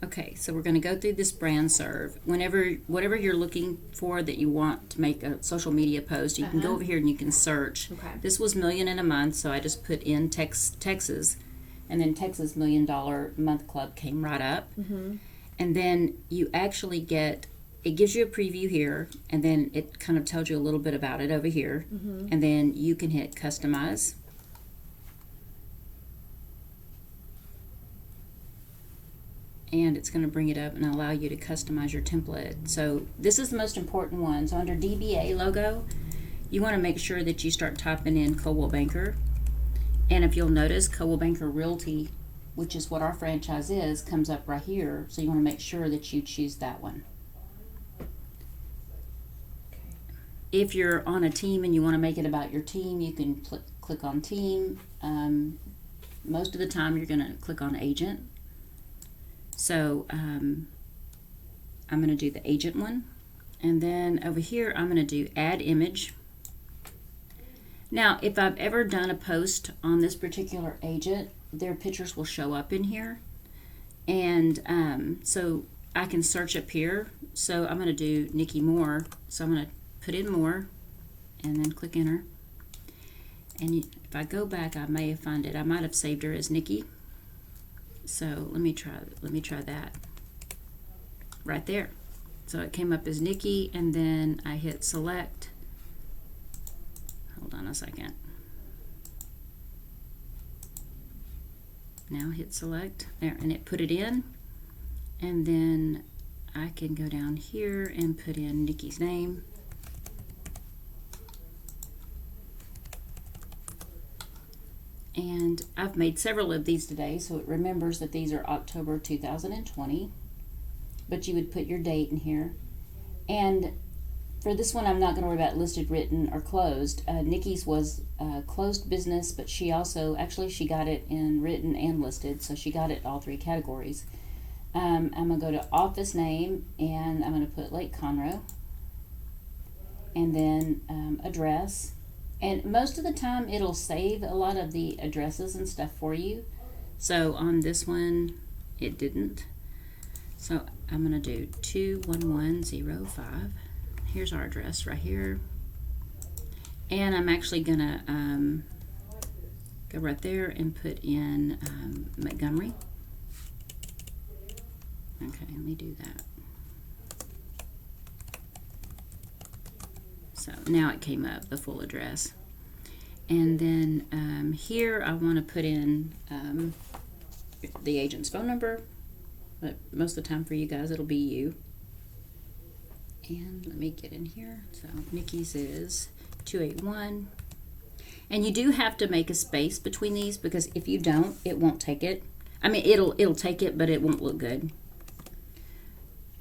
Okay, so we're going to go through this BrandSrv. Whatever you're looking for that you want to make a social media post, you can go over here and you can search. Okay. This was million in a month, so I just put in Texas, and then Texas $1,000,000 month club came right up. And then you actually get, it gives you a preview here, and then it kind of tells you a little bit about it over here. And then you can hit customize. And it's going to bring it up and allow you to customize your template. So this is the most important one. So under DBA logo, you want to make sure that you start typing in Coldwell Banker. And if you'll notice, Coldwell Banker Realty, which is what our franchise is, comes up right here. So you want to make sure that you choose that one. If you're on a team and you want to make it about your team, you can click on team. Most of the time you're going to click on agent. So I'm going to do the agent one, and then over here I'm going to do add image. Now if I've ever done a post on this particular agent, their pictures will show up in here, and so I can search up here. So I'm going to do Nikki Moore, so I'm going to put in Moore and then click enter, and if I go back I may find it. I might have saved her as Nikki. So let me try that right there. So it came up as Nikki, and then I hit select. Hold on a second. Now hit select there, and it put it in. And then I can go down here and put in Nikki's name. And I've made several of these today, so it remembers that these are October 2020. But you would put your date in here. And for this one, I'm not going to worry about listed, written, or closed. Nikki's was closed business, but she also, actually she got it in written and listed, so she got it in all three categories. I'm going to go to office name, and I'm going to put Lake Conroe. And then address. And most of the time it'll save a lot of the addresses and stuff for you. So on this one, it didn't. So I'm going to do 21105. Here's our address right here. And I'm actually going to go right there and put in Montgomery. Okay, let me do that. So now it came up, the full address. And then here I want to put in the agent's phone number, but most of the time for you guys it'll be you. And let me get in here. So Nikki's is 281. And you do have to make a space between these, because if you don't, it won't take it. I mean, it'll take it, but it won't look good.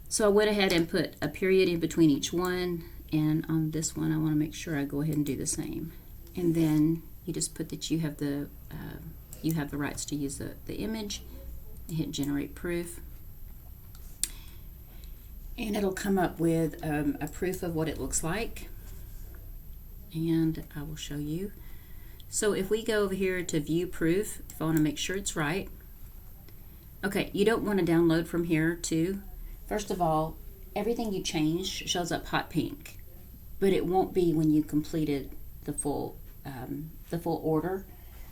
So I went ahead and put a period in between each one. And on this one, I want to make sure I go ahead and do the same. And then you just put that you have the rights to use the image. You hit generate proof, and it'll come up with a proof of what it looks like. And I will show you. So if we go over here to view proof, if I want to make sure it's right. Okay, you don't want to download from here too. First of all, everything you change shows up hot pink, but it won't be when you completed the full order.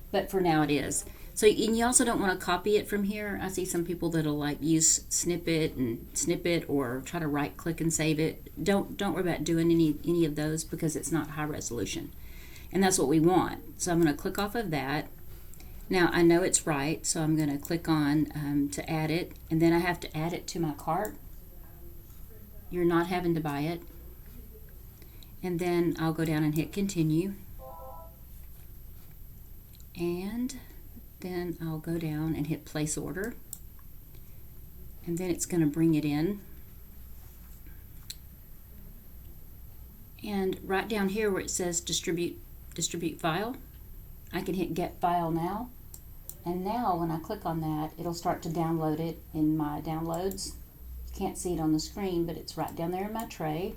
But for now it is. So, and you also don't want to copy it from here. I see some people that'll like use snippet or try to right click and save it. Don't worry about doing any of those, because it's not high resolution, and that's what we want. So I'm going to click off of that. Now I know it's right, so I'm going to click on to add it, and then I have to add it to my cart. You're not having to buy it. And then I'll go down and hit continue. And then I'll go down and hit place order. And then it's going to bring it in. And right down here where it says distribute file, I can hit get file now. And now when I click on that, it'll start to download it in my downloads. Can't see it on the screen, but it's right down there in my tray.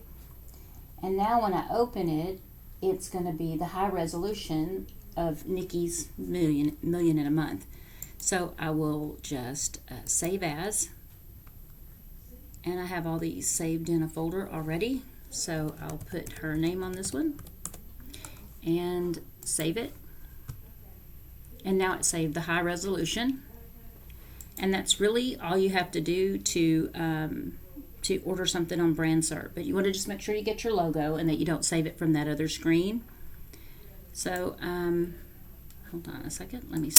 And now when I open it, it's going to be the high resolution of Nikki's million in a month. So I will just save as, And I have all these saved in a folder already. So I'll put her name on this one and save it. And now it's saved the high resolution. And that's really all you have to do to order something on BrandSrv. But you want to just make sure you get your logo and that you don't save it from that other screen. So hold on a second. Let me